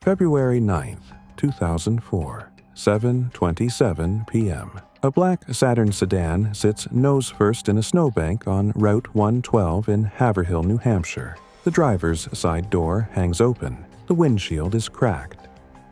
February 9th, 2004, 7:27 p.m. A black Saturn sedan sits nose first in a snowbank on Route 112 in Haverhill, New Hampshire. The driver's side door hangs open. The windshield is cracked.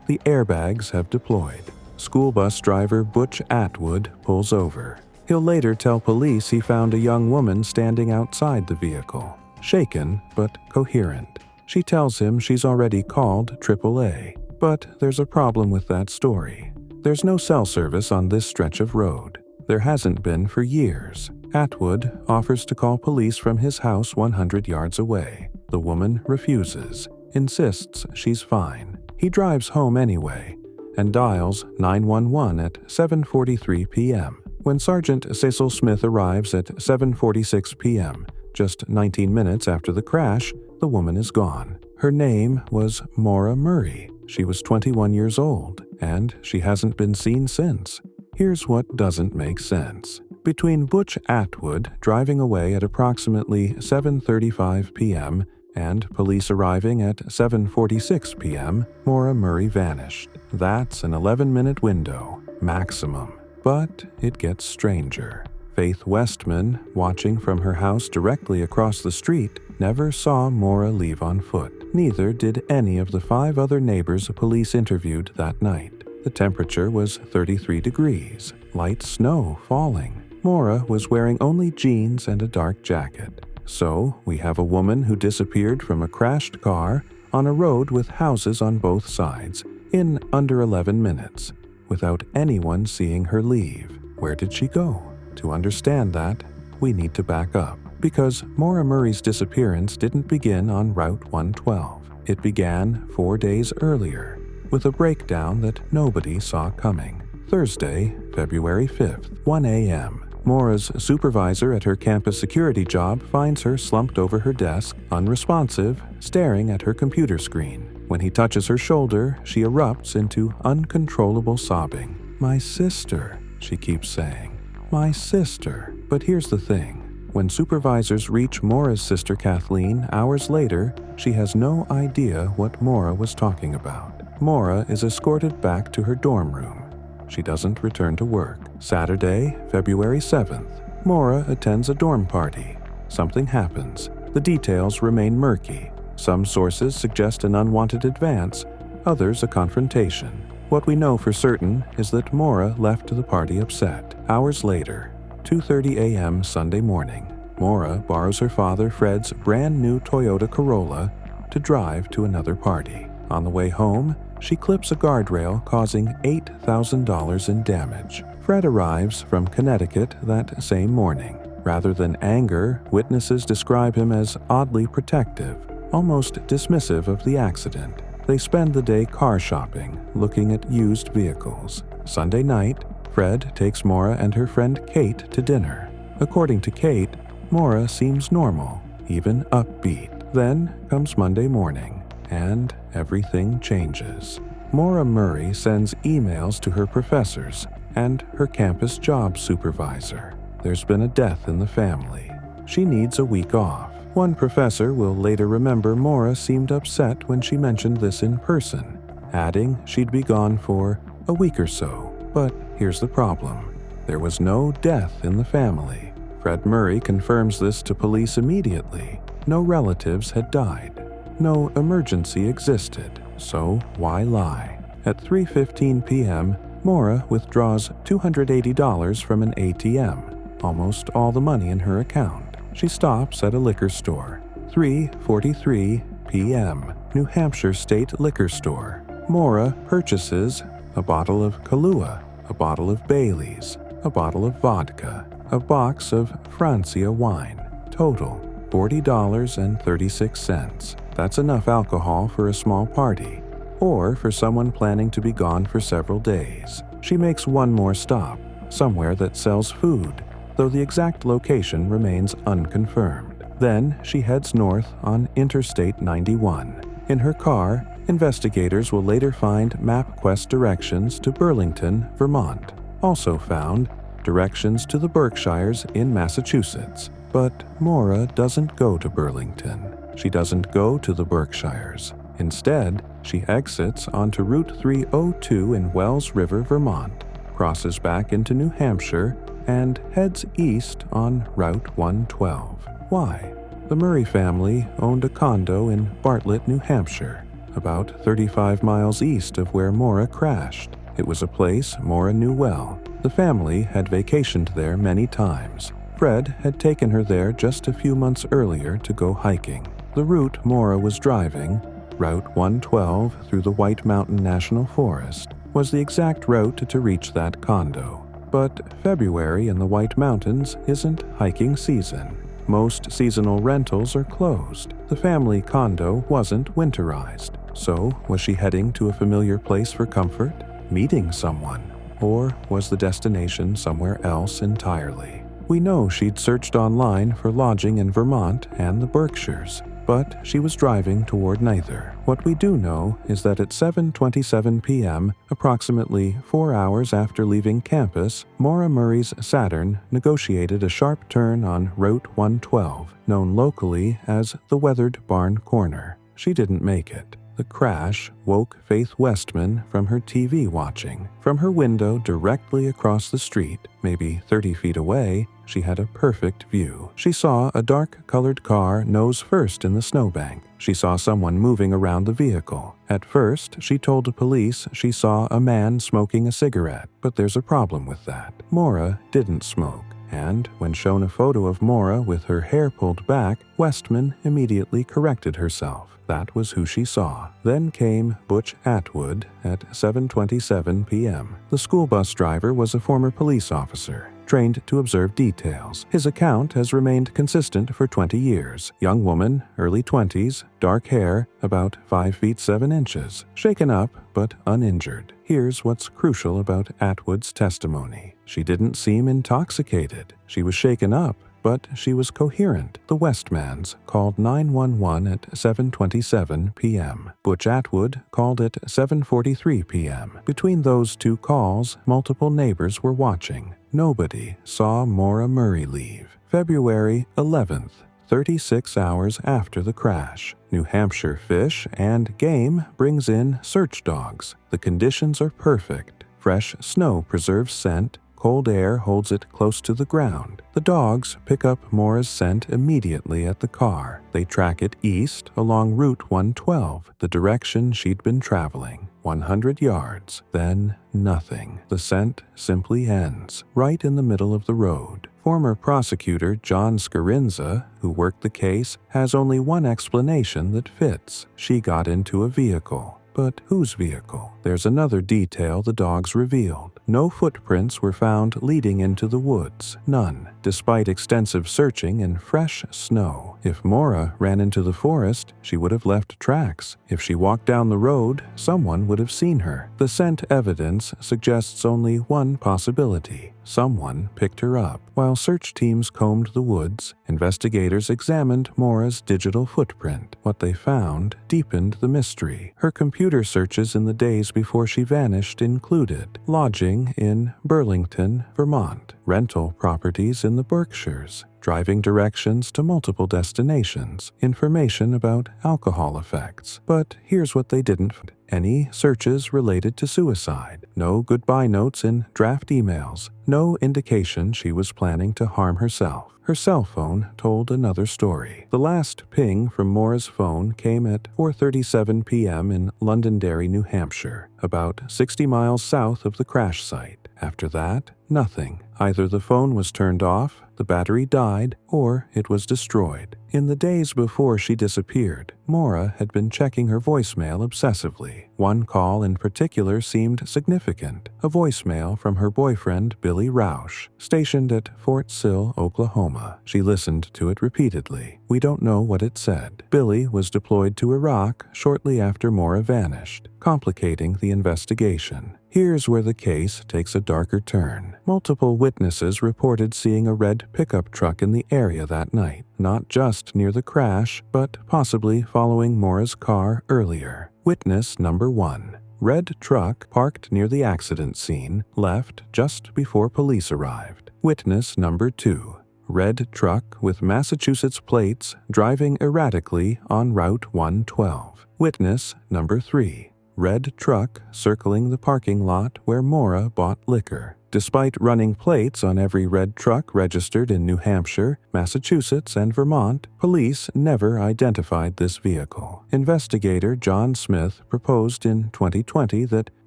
The airbags have deployed. School bus driver Butch Atwood pulls over. He'll later tell police he found a young woman standing outside the vehicle, shaken but coherent. She tells him she's already called AAA, but there's a problem with that story. There's no cell service on this stretch of road. There hasn't been for years. Atwood offers to call police from his house 100 yards away. The woman refuses, insists she's fine. He drives home anyway and dials 911 at 7:43 p.m. When Sergeant Cecil Smith arrives at 7:46 p.m., just 19 minutes after the crash, the woman is gone. Her name was Maura Murray. She was 21 years old, and she hasn't been seen since. Here's what doesn't make sense. Between Butch Atwood driving away at approximately 7:35 p.m. and police arriving at 7:46 p.m., Maura Murray vanished. That's an 11-minute window, maximum. But it gets stranger. Faith Westman, watching from her house directly across the street, never saw Maura leave on foot. Neither did any of the 5 other neighbors police interviewed that night. The temperature was 33 degrees, light snow falling. Maura was wearing only jeans and a dark jacket. So we have a woman who disappeared from a crashed car on a road with houses on both sides in under 11 minutes, without anyone seeing her leave. Where did she go? To understand that, we need to back up, because Maura Murray's disappearance didn't begin on Route 112. It began 4 days earlier, with a breakdown that nobody saw coming. Thursday, February 5th, 1 a.m. Maura's supervisor at her campus security job finds her slumped over her desk, unresponsive, staring at her computer screen. When he touches her shoulder, she erupts into uncontrollable sobbing. "My sister," she keeps saying. "My sister." But here's the thing. When supervisors reach Maura's sister Kathleen hours later, she has no idea what Maura was talking about. Maura is escorted back to her dorm room. She doesn't return to work. Saturday, February 7th. Maura attends a dorm party. Something happens. The details remain murky. Some sources suggest an unwanted advance, others a confrontation. What we know for certain is that Maura left the party upset. Hours later, 2:30 a.m. Sunday morning, Maura borrows her father Fred's brand new Toyota Corolla to drive to another party. On the way home, she clips a guardrail, causing $8,000 in damage. Fred arrives from Connecticut that same morning. Rather than anger, witnesses describe him as oddly protective, almost dismissive of the accident. They spend the day car shopping, looking at used vehicles. Sunday night, Fred takes Maura and her friend Kate to dinner. According to Kate, Maura seems normal, even upbeat. Then comes Monday morning, and everything changes. Maura Murray sends emails to her professors and her campus job supervisor. There's been a death in the family. She needs a week off. One professor will later remember Maura seemed upset when she mentioned this in person, adding she'd be gone for a week or so. But here's the problem. There was no death in the family. Fred Murray confirms this to police immediately. No relatives had died. No emergency existed, so why lie? At 3:15 p.m., Maura withdraws $280 from an ATM, almost all the money in her account. She stops at a liquor store. 3:43 p.m., New Hampshire State Liquor Store. Maura purchases a bottle of Kahlua, a bottle of Bailey's, a bottle of vodka, a box of Francia wine. Total, $40.36. That's enough alcohol for a small party, or for someone planning to be gone for several days. She makes one more stop, somewhere that sells food, though the exact location remains unconfirmed. Then she heads north on Interstate 91. In her car, investigators will later find MapQuest directions to Burlington, Vermont. Also found directions to the Berkshires in Massachusetts. But Maura doesn't go to Burlington. She doesn't go to the Berkshires. Instead, She exits onto Route 302 in Wells River, Vermont, crosses back into New Hampshire, and heads east on Route 112. Why? The Murray family owned a condo in Bartlett, New Hampshire, about 35 miles east of where Maura crashed. It was a place Maura knew well. The family had vacationed there many times. Fred had taken her there just a few months earlier to go hiking. The route Maura was driving, Route 112 through the White Mountain National Forest, was the exact route to reach that condo. But February in the White Mountains isn't hiking season. Most seasonal rentals are closed. The family condo wasn't winterized. So, was she heading to a familiar place for comfort? Meeting someone? Or was the destination somewhere else entirely? We know she'd searched online for lodging in Vermont and the Berkshires, but she was driving toward neither. What we do know is that at 7:27 p.m., approximately 4 hours after leaving campus, Maura Murray's Saturn negotiated a sharp turn on Route 112, known locally as the Weathered Barn Corner. She didn't make it. The crash woke Faith Westman from her TV watching. From her window directly across the street, maybe 30 feet away, she had a perfect view. She saw a dark-colored car nose first in the snowbank. She saw someone moving around the vehicle. At first, she told the police she saw a man smoking a cigarette, but there's a problem with that. Maura didn't smoke. And when shown a photo of Maura with her hair pulled back, Westman immediately corrected herself. That was who she saw. Then came Butch Atwood at 7:27 p.m. The school bus driver was a former police officer, trained to observe details. His account has remained consistent for 20 years. Young woman, early 20s, dark hair, about 5 feet 7 inches. Shaken up, but uninjured. Here's what's crucial about Atwood's testimony. She didn't seem intoxicated. She was shaken up, but she was coherent. The Westmans called 911 at 7:27 p.m. Butch Atwood called at 7:43 p.m. Between those two calls, multiple neighbors were watching. Nobody saw Maura Murray leave. February 11th, 36 hours after the crash. New Hampshire Fish and Game brings in search dogs. The conditions are perfect. Fresh snow preserves scent. Cold air holds it close to the ground. The dogs pick up Maura's scent immediately at the car. They track it east along Route 112, the direction she'd been traveling. 100 yards. Then nothing. The scent simply ends, right in the middle of the road. Former prosecutor John Scarinza, who worked the case, has only one explanation that fits. She got into a vehicle. But whose vehicle? There's another detail the dogs revealed. No footprints were found leading into the woods. None, despite extensive searching and fresh snow. If Maura ran into the forest, she would have left tracks. If she walked down the road, someone would have seen her. The scent evidence suggests only one possibility. Someone picked her up. While search teams combed the woods, investigators examined Maura's digital footprint. What they found deepened the mystery. Her computer searches in the days before she vanished included lodging in Burlington, Vermont, rental properties in the Berkshires, driving directions to multiple destinations, information about alcohol effects. But here's what they didn't find. Any searches related to suicide. No goodbye notes in draft emails. No indication she was planning to harm herself. Her cell phone told another story. The last ping from Maura's phone came at 4:37 p.m. in Londonderry, New Hampshire, about 60 miles south of the crash site. After that, nothing. Either the phone was turned off, the battery died, or it was destroyed. In the days before she disappeared, Maura had been checking her voicemail obsessively. One call in particular seemed significant, a voicemail from her boyfriend Billy Roush, stationed at Fort Sill, Oklahoma. She listened to it repeatedly. We don't know what it said. Billy was deployed to Iraq shortly after Maura vanished, complicating the investigation. Here's where the case takes a darker turn. Multiple witnesses reported seeing a red pickup truck in the area that night, not just near the crash, but possibly following Maura's car earlier. Witness number 1. Red truck parked near the accident scene, left just before police arrived. Witness number 2. Red truck with Massachusetts plates driving erratically on Route 112. Witness number 3. Red truck circling the parking lot where Maura bought liquor. Despite running plates on every red truck registered in New Hampshire, Massachusetts, and Vermont, police never identified this vehicle. Investigator John Smith proposed in 2020 that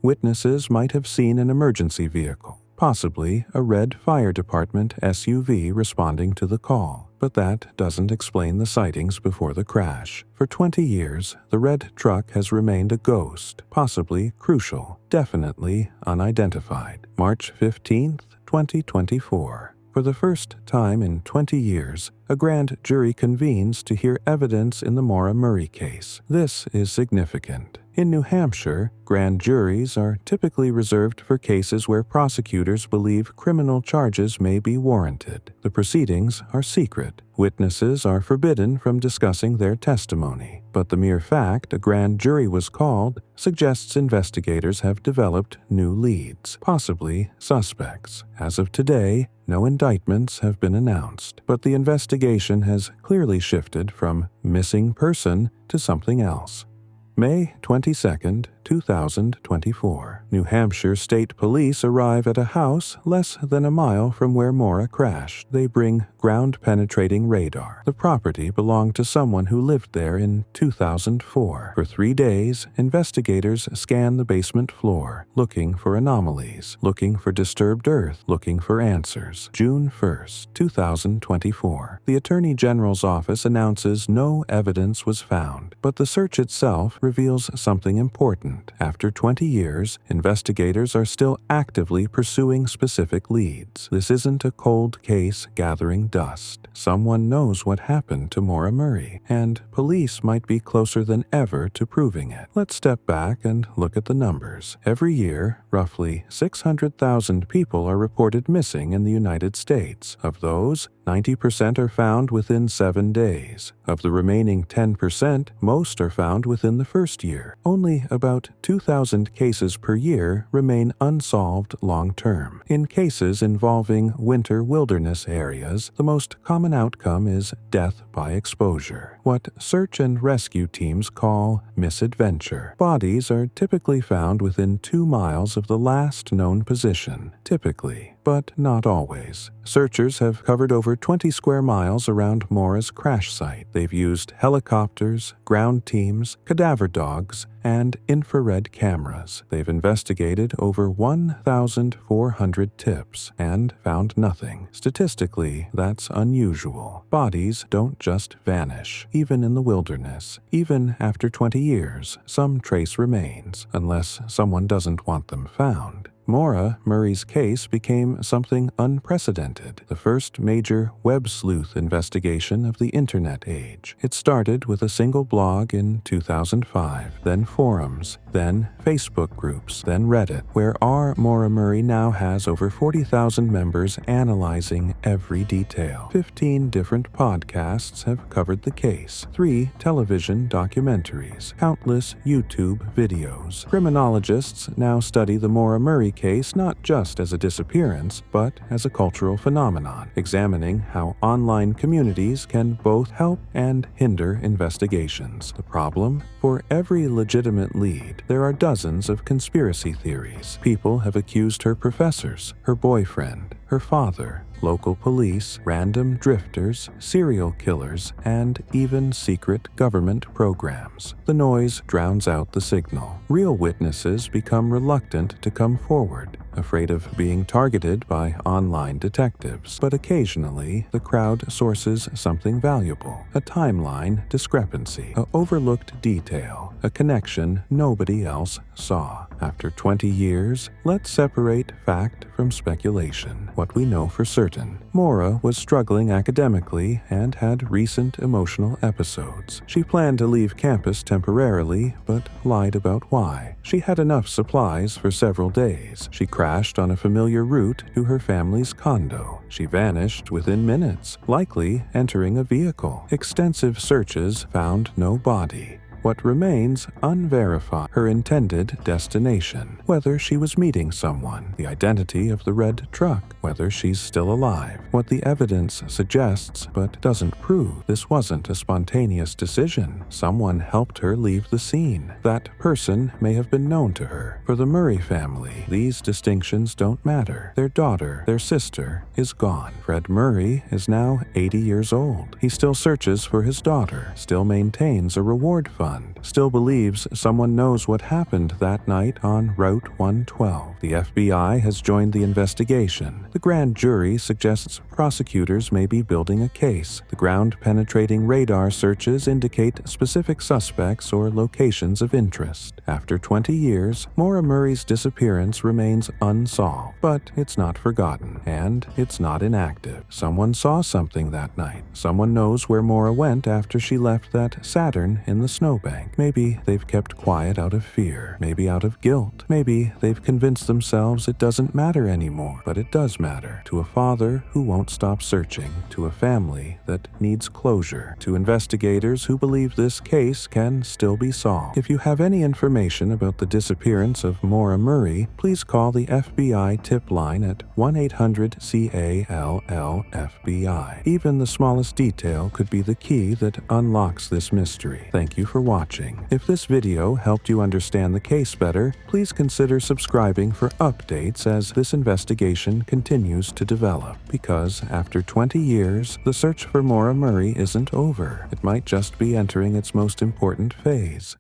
witnesses might have seen an emergency vehicle, possibly a red fire department SUV responding to the call. But that doesn't explain the sightings before the crash. For 20 years, the red truck has remained a ghost, possibly crucial, definitely unidentified. March 15, 2024. For the first time in 20 years, a grand jury convenes to hear evidence in the Maura Murray case. This is significant. In New Hampshire, grand juries are typically reserved for cases where prosecutors believe criminal charges may be warranted. The proceedings are secret. Witnesses are forbidden from discussing their testimony. But the mere fact a grand jury was called suggests investigators have developed new leads, possibly suspects. As of today, no indictments have been announced, but the investigation has clearly shifted from missing person to something else. May 22, 2024. New Hampshire State Police arrive at a house less than a mile from where Maura crashed. They bring ground-penetrating radar. The property belonged to someone who lived there in 2004. For 3 days, investigators scan the basement floor, looking for anomalies, looking for disturbed earth, looking for answers. June 1, 2024. The Attorney General's office announces no evidence was found, but the search itself reveals something important. After 20 years, investigators are still actively pursuing specific leads. This isn't a cold case gathering dust. Someone knows what happened to Maura Murray, and police might be closer than ever to proving it. Let's step back and look at the numbers. Every year, roughly 600,000 people are reported missing in the United States. Of those, 90% are found within 7 days. Of the remaining 10%, most are found within the first year. Only about 2,000 cases per year remain unsolved long-term. In cases involving winter wilderness areas, the most common outcome is death by exposure, what search and rescue teams call misadventure. Bodies are typically found within 2 miles of the last known position, typically, but not always. Searchers have covered over 20 square miles around Maura's crash site. They've used helicopters, ground teams, cadaver dogs, and infrared cameras. They've investigated over 1,400 tips and found nothing. Statistically, that's unusual. Bodies don't just vanish, even in the wilderness. Even after 20 years, some trace remains, unless someone doesn't want them found. Maura Murray's case became something unprecedented, the first major web sleuth investigation of the Internet age. It started with a single blog in 2005, then forums, then Facebook groups, then Reddit, where Maura Murray now has over 40,000 members analyzing every detail. 15 different podcasts have covered the case, 3 television documentaries, countless YouTube videos. Criminologists now study the Maura Murray case not just as a disappearance, but as a cultural phenomenon, examining how online communities can both help and hinder investigations. The problem? For every legitimate lead, there are dozens of conspiracy theories. People have accused her professors, her boyfriend, her father, local police, random drifters, serial killers, and even secret government programs. The noise drowns out the signal. Real witnesses become reluctant to come forward, afraid of being targeted by online detectives. But occasionally, the crowd sources something valuable: a timeline discrepancy, an overlooked detail, a connection nobody else saw. After 20 years, let's separate fact from speculation. What we know for certain: Maura was struggling academically and had recent emotional episodes. She planned to leave campus temporarily, but lied about why. She had enough supplies for several days. She crashed on a familiar route to her family's condo. She vanished within minutes, likely entering a vehicle. Extensive searches found no body. what remains unverified: her intended destination, whether she was meeting someone, the identity of the red truck, whether she's still alive. What the evidence suggests but doesn't prove: this wasn't a spontaneous decision. Someone helped her leave the scene. That person may have been known to her. For the Murray family, these distinctions don't matter. Their daughter, their sister, is gone. Fred Murray is now 80 years old. He still searches for his daughter, still maintains a reward fund, still believes someone knows what happened that night on Route 112. The FBI has joined the investigation. The grand jury suggests prosecutors may be building a case. The ground-penetrating radar searches indicate specific suspects or locations of interest. After 20 years, Maura Murray's disappearance remains unsolved, but it's not forgotten, and it's not inactive. Someone saw something that night. Someone knows where Maura went after she left that Saturn in the snowbank. Maybe they've kept quiet out of fear, maybe out of guilt. Maybe they've convinced themselves it doesn't matter anymore, but it does matter. To a father who won't stop searching, to a family that needs closure, to investigators who believe this case can still be solved. If you have any information about the disappearance of Maura Murray, please call the FBI tip line at 1-800-CALL-FBI. Even the smallest detail could be the key that unlocks this mystery. Thank you for watching. If this video helped you understand the case better, please consider subscribing for updates as this investigation continues to develop. Because after 20 years, the search for Maura Murray isn't over. It might just be entering its most important phase.